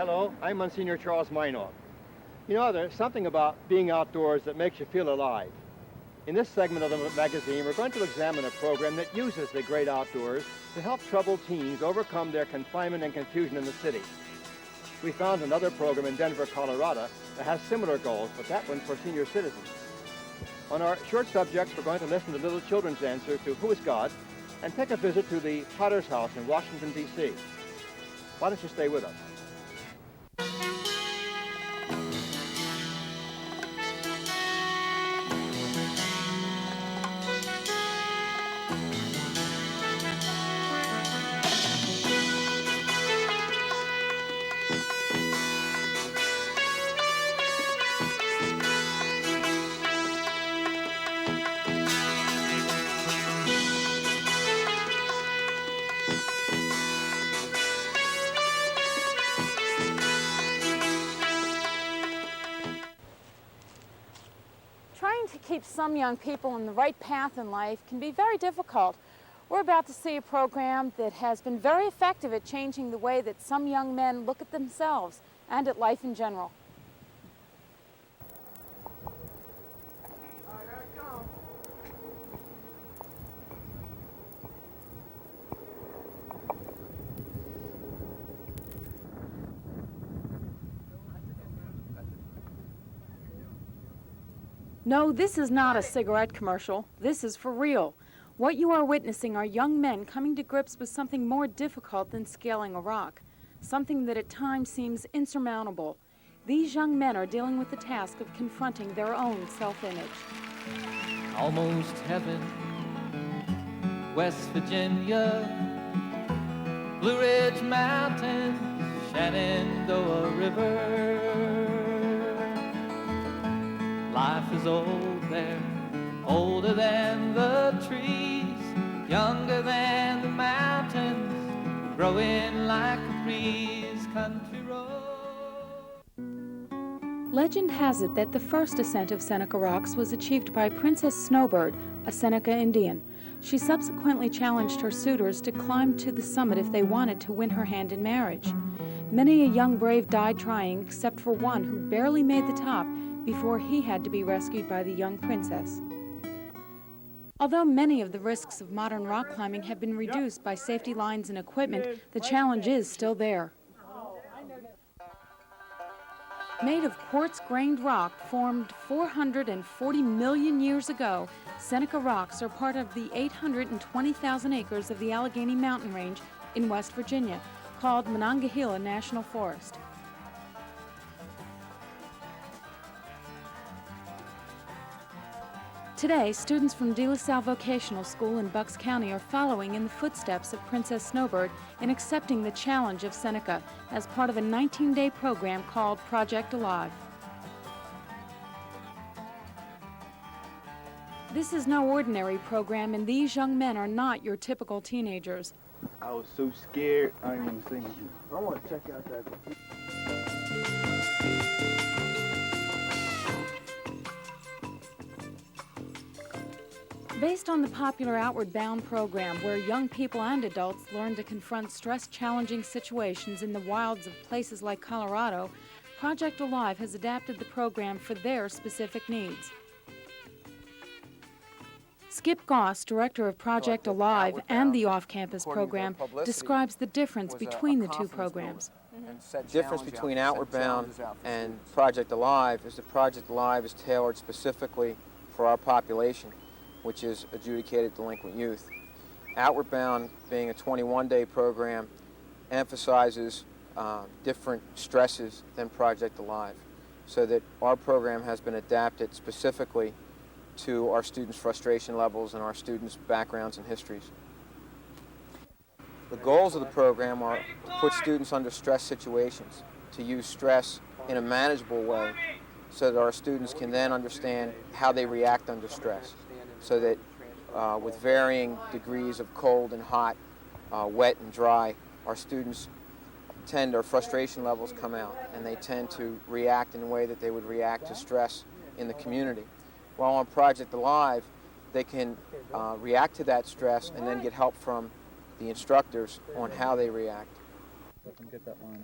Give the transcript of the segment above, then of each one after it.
Hello, I'm Monsignor Charles Minoff. You know, there's something about being outdoors that makes you feel alive. In this segment of the magazine, we're going to examine a program that uses the great outdoors to help troubled teens overcome their confinement and confusion in the city. We found another program in Denver, Colorado that has similar goals, but that one's for senior citizens. On our short subjects, we're going to listen to little children's answer to Who is God and take a visit to the Potter's House in Washington, D.C. Why don't you stay with us? Trying to keep some young people on the right path in life can be very difficult. We're about to see a program that has been very effective at changing the way that some young men look at themselves and at life in general. No, this is not a cigarette commercial. This is for real. What you are witnessing are young men coming to grips with something more difficult than scaling a rock, something that at times seems insurmountable. These young men are dealing with the task of confronting their own self-image. Almost heaven, West Virginia, Blue Ridge Mountains, Shenandoah River. Life is old there, older than the trees, younger than the mountains, growing like a breeze, country road. Legend has it that the first ascent of Seneca Rocks was achieved by Princess Snowbird, a Seneca Indian. She subsequently challenged her suitors to climb to the summit if they wanted to win her hand in marriage. Many a young brave died trying, except for one who barely made the top before he had to be rescued by the young princess. Although many of the risks of modern rock climbing have been reduced by safety lines and equipment, the challenge is still there. Made of quartz-grained rock formed 440 million years ago, Seneca Rocks are part of the 820,000 acres of the Allegheny Mountain Range in West Virginia, called Monongahela National Forest. Today, students from De La Salle Vocational School in Bucks County are following in the footsteps of Princess Snowbird in accepting the challenge of Seneca as part of a 19-day program called Project Alive. This is no ordinary program, and these young men are not your typical teenagers. I was so scared, I didn't even sing. I want to check out that. Based on the popular Outward Bound program, where young people and adults learn to confront stress-challenging situations in the wilds of places like Colorado, Project Alive has adapted the program for their specific needs. Skip Goss, director of Project Alive and the off-campus program, describes the difference between the two programs. The difference between Outward Bound and Project Alive is that Project Alive is tailored specifically for our population, which is adjudicated delinquent youth. Outward Bound, being a 21-day program, emphasizes different stresses than Project Alive, so that our program has been adapted specifically to our students' frustration levels and our students' backgrounds and histories. The goals of the program are to put students under stress situations, to use stress in a manageable way, so that our students can then understand how they react under stress, so that with varying degrees of cold and hot, wet and dry, our students their frustration levels come out, and they tend to react in a way that they would react to stress in the community. While on Project Alive, they can react to that stress and then get help from the instructors on how they react. Let them get that line.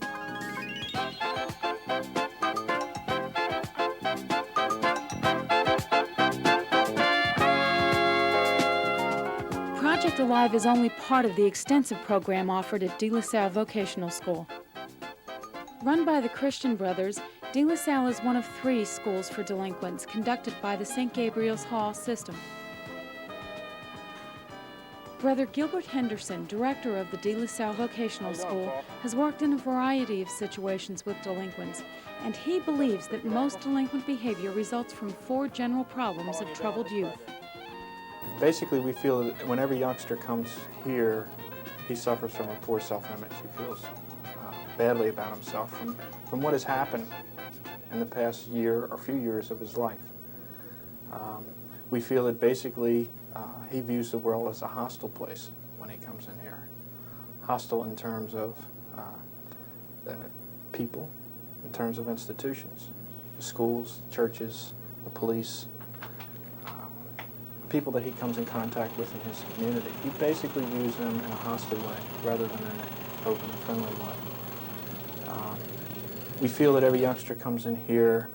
Project Alive is only part of the extensive program offered at De La Salle Vocational School. Run by the Christian Brothers, De La Salle is one of 3 schools for delinquents conducted by the St. Gabriel's Hall system. Brother Gilbert Henderson, director of the De La Salle Vocational School, has worked in a variety of situations with delinquents, and he believes that most delinquent behavior results from 4 general problems of troubled youth. Basically, we feel that whenever a youngster comes here, he suffers from a poor self-image. He feels badly about himself from what has happened in the past year or few years of his life. We feel that basically he views the world as a hostile place when he comes in here. Hostile in terms of people, in terms of institutions, the schools, churches, the police, people that he comes in contact with in his community. He basically views them in a hostile way rather than in an open and friendly way. We feel that every youngster comes in here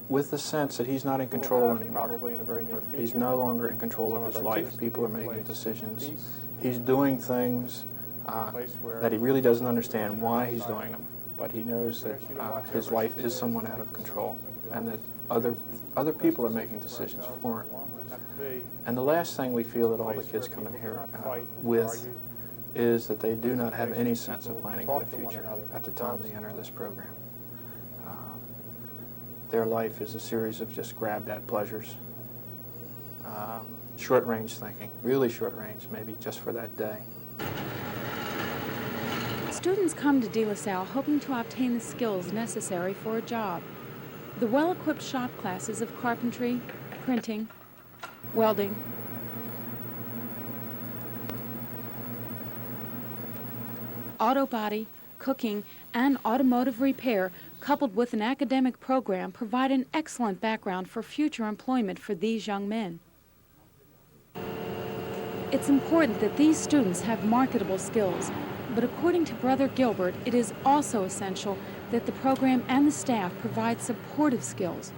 with the sense that he's not in control anymore. Probably in a very near future. He's no longer in control of his life. People are making decisions. He's doing things that he really doesn't understand why he's doing them, but he knows that his life is somewhat out of control and that other people are making decisions for him. And the last thing we feel that all the kids come in here with is that they do not have any sense of planning for the future at the time they enter this program. Their life is a series of just grab-at pleasures, short-range thinking, really short-range, maybe just for that day. Students come to De La Salle hoping to obtain the skills necessary for a job. The well-equipped shop classes of carpentry, printing, welding, auto body, cooking, and automotive repair, coupled with an academic program, provide an excellent background for future employment for these young men. It's important that these students have marketable skills, but according to Brother Gilbert, it is also essential that the program and the staff provide supportive skills.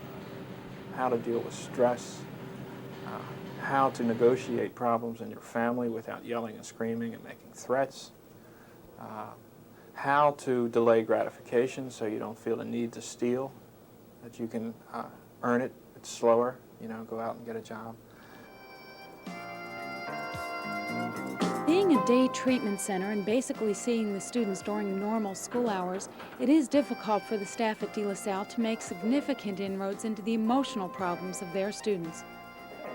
How to deal with stress, how to negotiate problems in your family without yelling and screaming and making threats, how to delay gratification so you don't feel the need to steal, that you can earn it, it's slower, go out and get a job. Being a day treatment center and basically seeing the students during normal school hours, it is difficult for the staff at De La Salle to make significant inroads into the emotional problems of their students.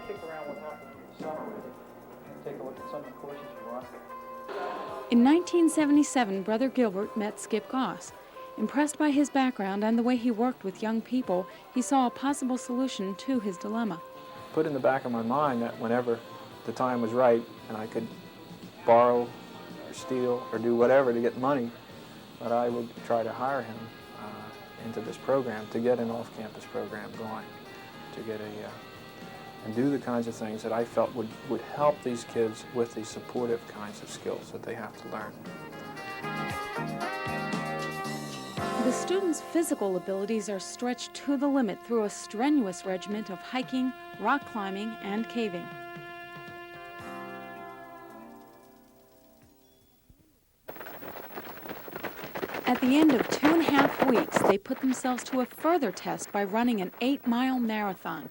Kick around what happened in the summer and take a look at some of the courses you run. In 1977, Brother Gilbert met Skip Goss. Impressed by his background and the way he worked with young people, he saw a possible solution to his dilemma. Put in the back of my mind that whenever the time was right and I could borrow or steal or do whatever to get money, that I would try to hire him into this program to get an off-campus program going, to get and do the kinds of things that I felt would help these kids with these supportive kinds of skills that they have to learn. The students' physical abilities are stretched to the limit through a strenuous regimen of hiking, rock climbing, and caving. At the end of 2.5 weeks, they put themselves to a further test by running an 8-mile marathon.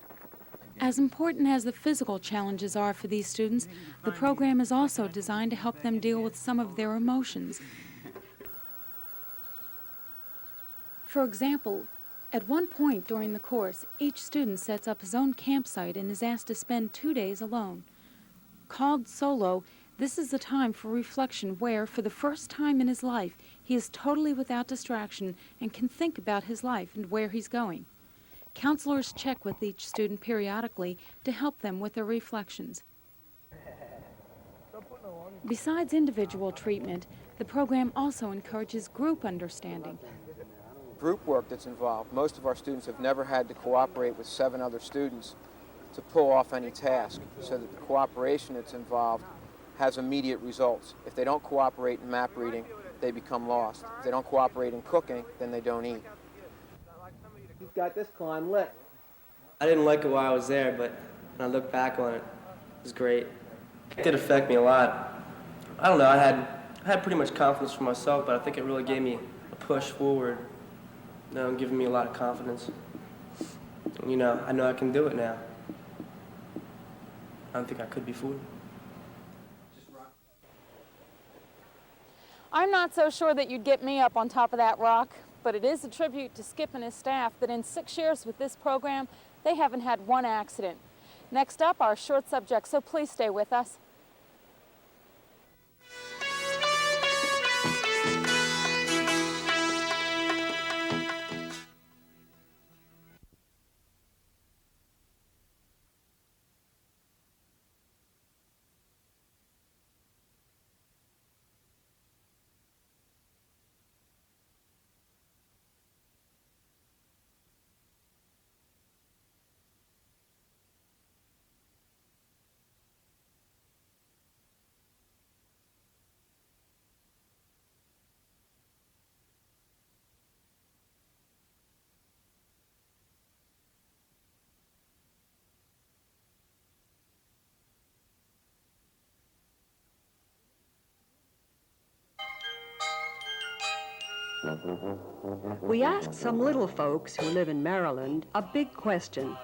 As important as the physical challenges are for these students, the program is also designed to help them deal with some of their emotions. For example, at one point during the course, each student sets up his own campsite and is asked to spend 2 days alone. Called solo, this is the time for reflection where, for the first time in his life, he is totally without distraction and can think about his life and where he's going. Counselors check with each student periodically to help them with their reflections. Besides individual treatment, the program also encourages group understanding. Group work that's involved. Most of our students have never had to cooperate with 7 other students to pull off any task, so that the cooperation that's involved has immediate results. If they don't cooperate in map reading, they become lost. If they don't cooperate in cooking, then they don't eat. You've got this climb lit. I didn't like it while I was there, but when I look back on it, it was great. It did affect me a lot. I don't know, I had pretty much confidence for myself, but I think it really gave me a push forward, giving me a lot of confidence. I know I can do it now. I don't think I could before. I'm not so sure that you'd get me up on top of that rock, but it is a tribute to Skip and his staff that in 6 years with this program, they haven't had one accident. Next up, our short subject, so please stay with us. We asked some little folks who live in Maryland a big question.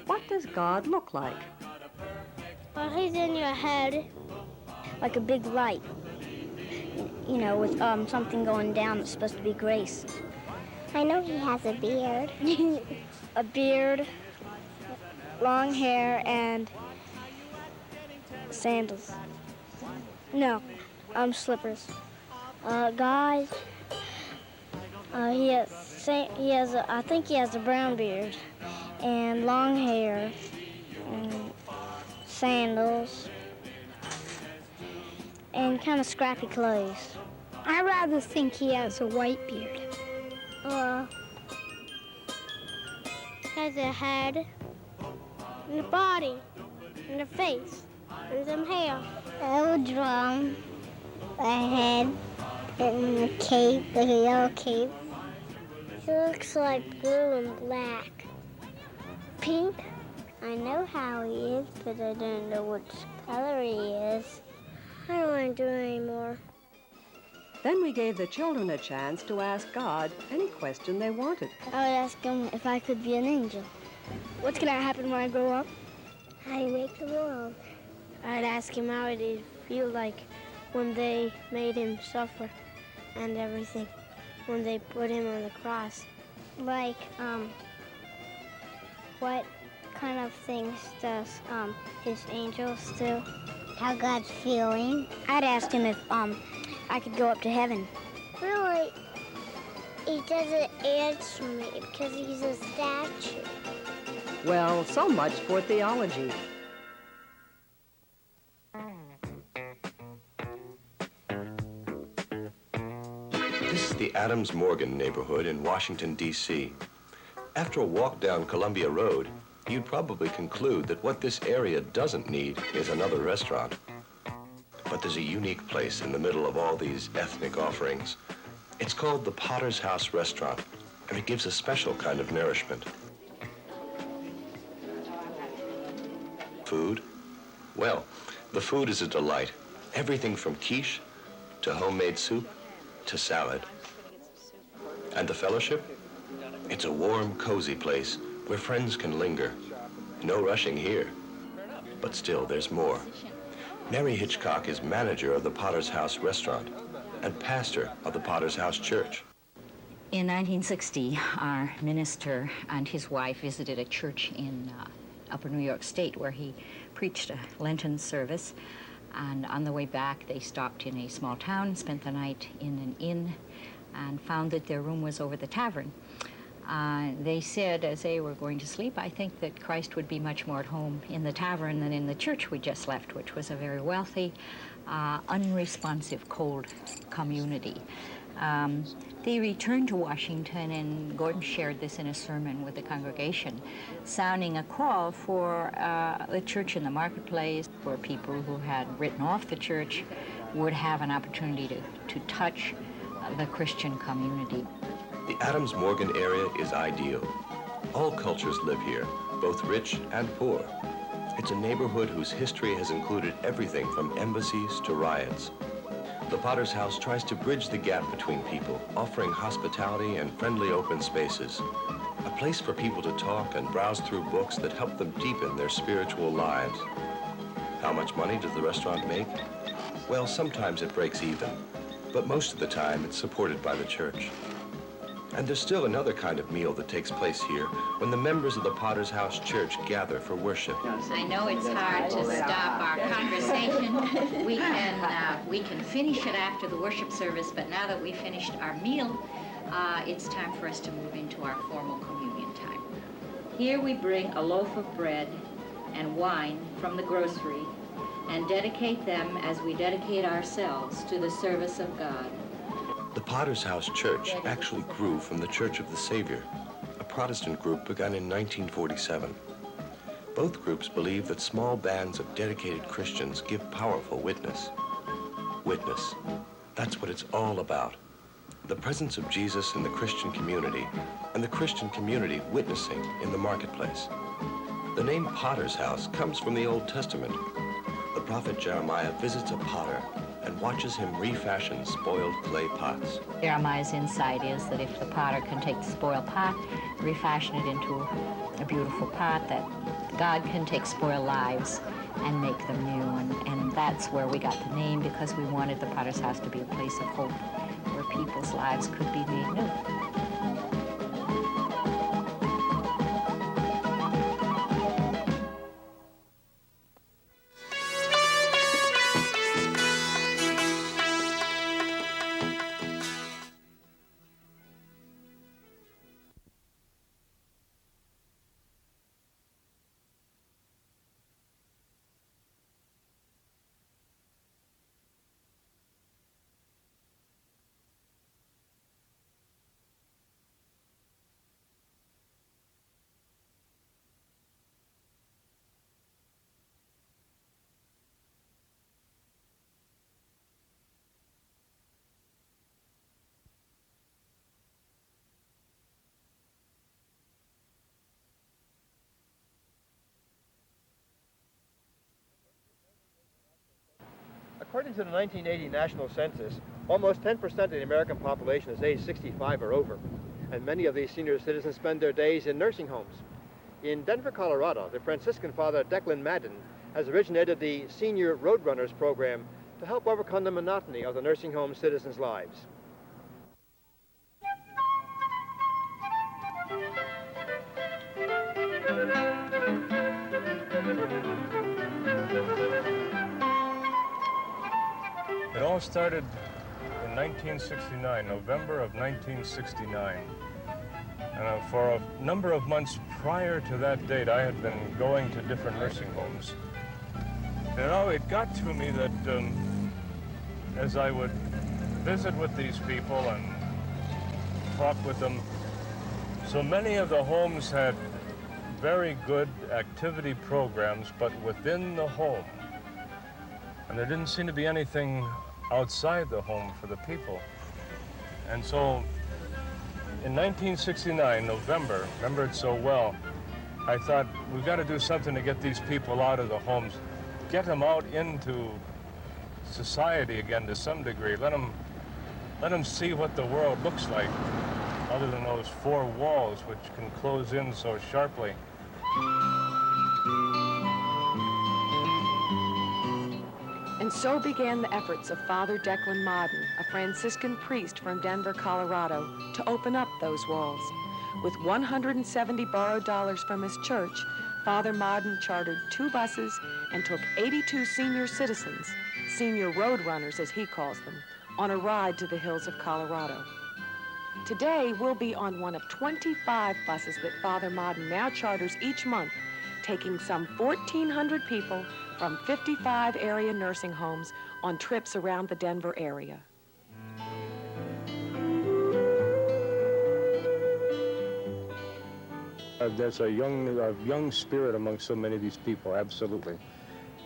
What does God look like? Well, he's in your head like a big light, with something going down that's supposed to be grace. I know he has a beard. A beard, long hair, and sandals. No, slippers. Guys, I think he has a brown beard and long hair and sandals and kind of scrappy clothes. I rather think he has a white beard. Has a head and a body and a face and some hair. A drum, a head, and a cape, like a yellow cape. He looks like blue and black. Pink. I know how he is, but I don't know which color he is. I don't want to do it anymore. Then we gave the children a chance to ask God any question they wanted. I would ask him if I could be an angel. What's going to happen when I grow up? How do you make the world? I'd ask him how it feel like when they made him suffer and everything, when they put him on the cross. Like, what kind of things does his angels do? How God's feeling? I'd ask him if I could go up to heaven. Really? He doesn't answer me because he's a statue. Well, so much for theology. This is the Adams Morgan neighborhood in Washington, D.C. After a walk down Columbia Road, you'd probably conclude that what this area doesn't need is another restaurant. But there's a unique place in the middle of all these ethnic offerings. It's called the Potter's House Restaurant, and it gives a special kind of nourishment. Food? Well, the food is a delight. Everything from quiche to homemade soup to salad. And the fellowship? It's a warm, cozy place where friends can linger. No rushing here. But still, there's more. Mary Hitchcock is manager of the Potter's House Restaurant and pastor of the Potter's House Church. In 1960, our minister and his wife visited a church in Upper New York State where he preached a Lenten service. And on the way back, they stopped in a small town, spent the night in an inn, and found that their room was over the tavern. They said, as they were going to sleep, I think that Christ would be much more at home in the tavern than in the church we just left, which was a very wealthy, unresponsive, cold community. They returned to Washington, and Gordon shared this in a sermon with the congregation, sounding a call for the church in the marketplace, where people who had written off the church would have an opportunity to touch the Christian community. The Adams Morgan area is ideal. All cultures live here, both rich and poor. It's a neighborhood whose history has included everything from embassies to riots. The Potter's House tries to bridge the gap between people, offering hospitality and friendly open spaces. A place for people to talk and browse through books that help them deepen their spiritual lives. How much money does the restaurant make? Well, sometimes it breaks even, but most of the time it's supported by the church. And there's still another kind of meal that takes place here when the members of the Potter's House Church gather for worship. I know it's hard to stop our conversation. We can finish it after the worship service, but now that we finished our meal, it's time for us to move into our formal communion time. Here we bring a loaf of bread and wine from the grocery and dedicate them as we dedicate ourselves to the service of God. The Potter's House Church actually grew from the Church of the Savior, a Protestant group begun in 1947. Both groups believe that small bands of dedicated Christians give powerful witness. Witness. That's what it's all about. The presence of Jesus in the Christian community, and the Christian community witnessing in the marketplace. The name Potter's House comes from the Old Testament. The prophet Jeremiah visits a potter and watches him refashion spoiled clay pots. Jeremiah's insight is that if the potter can take the spoiled pot, refashion it into a beautiful pot, that God can take spoiled lives and make them new. And that's where we got the name, because we wanted the Potter's House to be a place of hope where people's lives could be made new. According to the 1980 National Census, almost 10% of the American population is age 65 or over, and many of these senior citizens spend their days in nursing homes. In Denver, Colorado, the Franciscan Father Declan Madden has originated the Senior Roadrunners program to help overcome the monotony of the nursing home citizens' lives. It all started in 1969, November of 1969. And for a number of months prior to that date, I had been going to different nursing homes. You know, it got to me that as I would visit with these people and talk with them, so many of the homes had very good activity programs, but within the home. And there didn't seem to be anything outside the home for the people. And so in 1969, November, remember it so well, I thought, we've got to do something to get these people out of the homes, get them out into society again to some degree, let them see what the world looks like, other than those four walls which can close in so sharply. And so began the efforts of Father Declan Madden, a Franciscan priest from Denver, Colorado, to open up those walls. With 170 borrowed dollars from his church, Father Madden chartered 2 buses and took 82 senior citizens, senior roadrunners as he calls them, on a ride to the hills of Colorado. Today, we'll be on one of 25 buses that Father Madden now charters each month, taking some 1,400 people from 55 area nursing homes on trips around the Denver area. There's a young spirit among so many of these people, absolutely.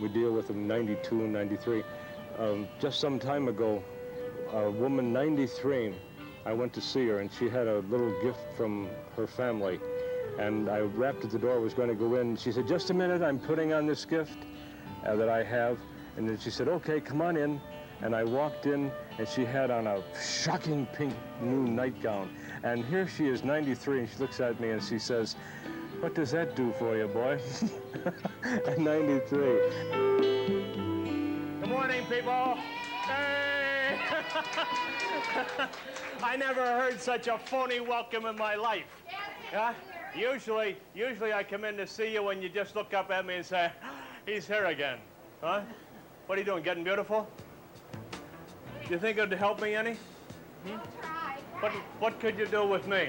We deal with them 92 and 93. Just some time ago, a woman, 93. I went to see her, and she had a little gift from her family. And I rapped at the door, was going to go in. She said, just a minute, I'm putting on this gift that I have. And then she said, okay, come on in. And I walked in, and she had on a shocking pink new nightgown. And here she is, 93, and she looks at me and she says, what does that do for you, boy? At 93. Good morning, people. Hey! I never heard such a phony welcome in my life. Yeah? Usually I come in to see you when you just look up at me and say, he's here again. Huh? What are you doing, getting beautiful? Do you think it would help me any? What could you do with me?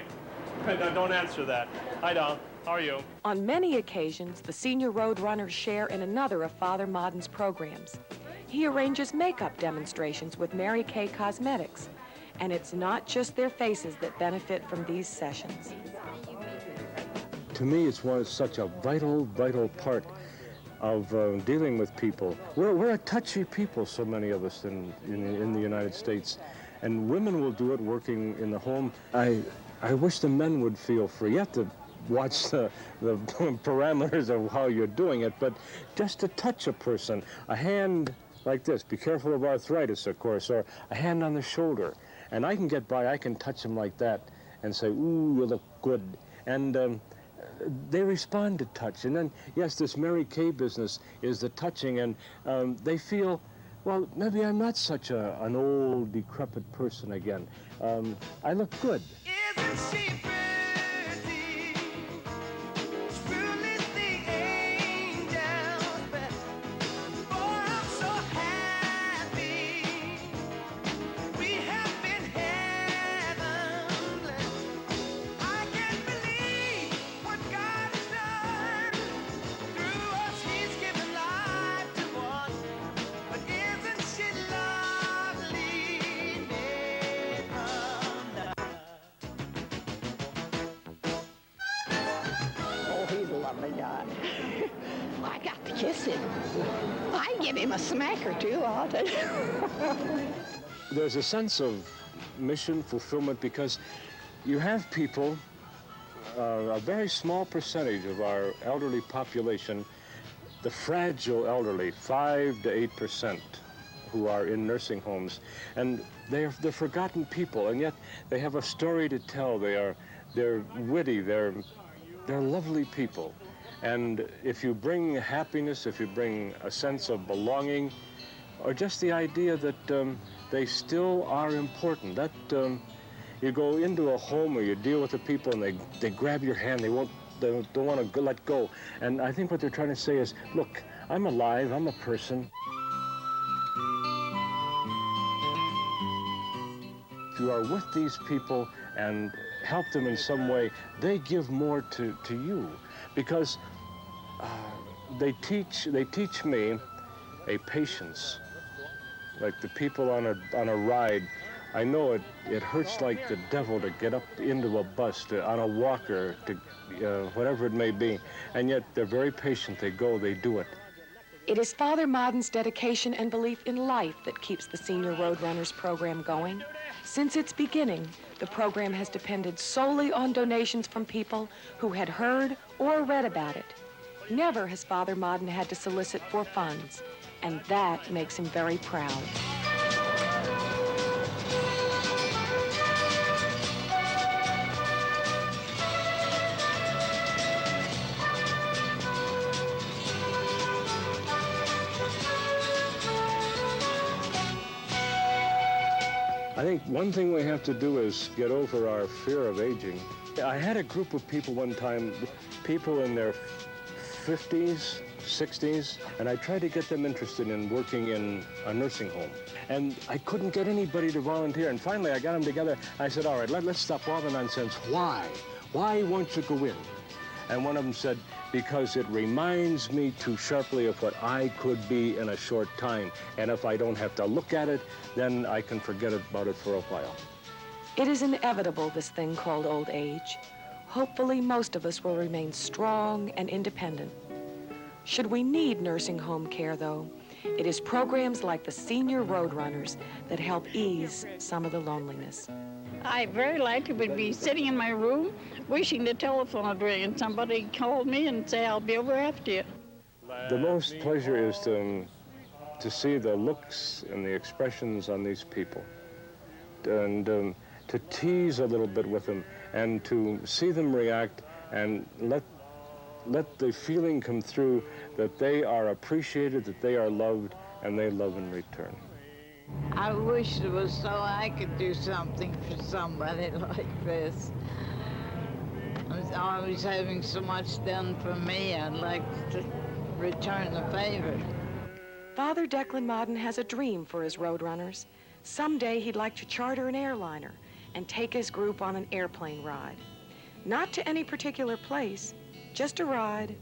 No, don't answer that. I don't. How are you? On many occasions, the senior Roadrunners share in another of Father Modden's programs. He arranges makeup demonstrations with Mary Kay Cosmetics, and it's not just their faces that benefit from these sessions. To me, it's such a vital part of dealing with people. We're a touchy people, so many of us in the United States, and women will do it working in the home. I wish the men would feel free. You have to watch the parameters of how you're doing it, but just to touch a person, a hand like this, be careful of arthritis, of course, or a hand on the shoulder, and I can get by, I can touch them like that and say, ooh, you look good, and they respond to touch. And then, yes, this Mary Kay business is the touching, and they feel, well, maybe I'm not such an old, decrepit person again. I look good. Isn't she pretty? Truly the angel's best. Oh, I'm so happy. We have been heaven blessed. I can't believe what God has done. Through us, He's given life to one. But isn't she lovely? He's a lovely guy. I got to kiss him. I give him a smack or two, I'll tell you. There's a sense of mission fulfillment because you have people, a very small percentage of our elderly population, the fragile elderly, 5 to 8%, who are in nursing homes, and they're forgotten people, and yet they have a story to tell. They're witty, they're lovely people. And if you bring happiness, if you bring a sense of belonging, or just the idea that they still are important, that you go into a home or you deal with the people and they grab your hand, they don't want to let go. And I think what they're trying to say is, look, I'm alive, I'm a person. If you are with these people and help them in some way, they give more to you, because they teach me a patience. Like the people on a ride, I know it hurts like the devil to get up into a bus, on a walker, to whatever it may be, and yet they're very patient. They go, they do it. It is Father Modden's dedication and belief in life that keeps the Senior Roadrunners program going. Since its beginning, the program has depended solely on donations from people who had heard or read about it. Never has Father Modden had to solicit for funds, and that makes him very proud. I think one thing we have to do is get over our fear of aging. I had a group of people one time, people in their 50s, 60s, and I tried to get them interested in working in a nursing home. And I couldn't get anybody to volunteer. And finally, I got them together. I said, all right, let's stop all the nonsense. Why? Why won't you go in? And one of them said, because it reminds me too sharply of what I could be in a short time. And if I don't have to look at it, then I can forget about it for a while. It is inevitable, this thing called old age. Hopefully, most of us will remain strong and independent. Should we need nursing home care, though, It is programs like the Senior Roadrunners that help ease some of the loneliness. I very likely would be sitting in my room wishing the telephone would ring and somebody called me and say, I'll be over after you. The most pleasure is to see the looks and the expressions on these people, and to tease a little bit with them, and to see them react, and let the feeling come through that they are appreciated, that they are loved, and they love in return. I wish it was so I could do something for somebody like this. I'm always having so much done for me, I'd like to return the favor. Father Declan Madden has a dream for his Roadrunners. Someday he'd like to charter an airliner and take his group on an airplane ride. Not to any particular place, just a ride,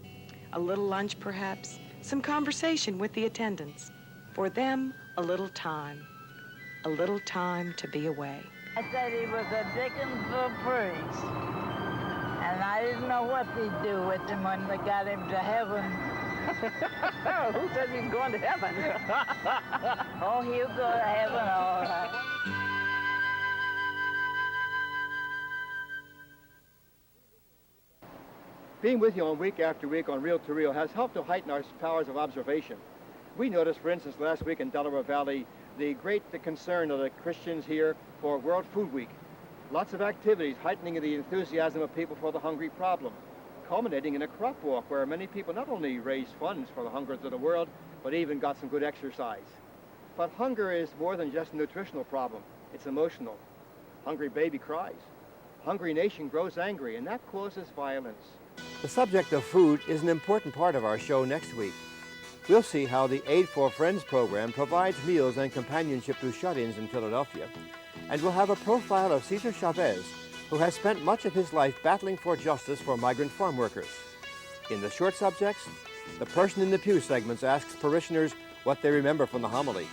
a little lunch perhaps, some conversation with the attendants. For them, a little time to be away. I said he was a Dickensville priest, and I didn't know what they'd do with him when they got him to heaven. Who says he's going to heaven? Oh, he'll go to heaven all right. Being with you on week after week on Reel to Reel has helped to heighten our powers of observation. We noticed, for instance, last week in Delaware Valley, the great concern of the Christians here for World Food Week. Lots of activities heightening the enthusiasm of people for the hungry problem, culminating in a crop walk where many people not only raised funds for the hungers of the world, but even got some good exercise. But hunger is more than just a nutritional problem. It's emotional. Hungry baby cries. Hungry nation grows angry, and that causes violence. The subject of food is an important part of our show next week. We'll see how the Aid for Friends program provides meals and companionship to shut-ins in Philadelphia. And we'll have a profile of Cesar Chavez, who has spent much of his life battling for justice for migrant farm workers. In the short subjects, the Person in the Pew segments asks parishioners what they remember from the homily.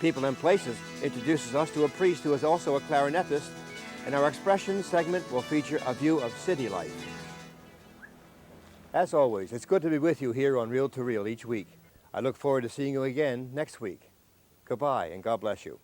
People and Places introduces us to a priest who is also a clarinetist, and our Expressions segment will feature a view of city life. As always, it's good to be with you here on Reel to Reel each week. I look forward to seeing you again next week. Goodbye, and God bless you.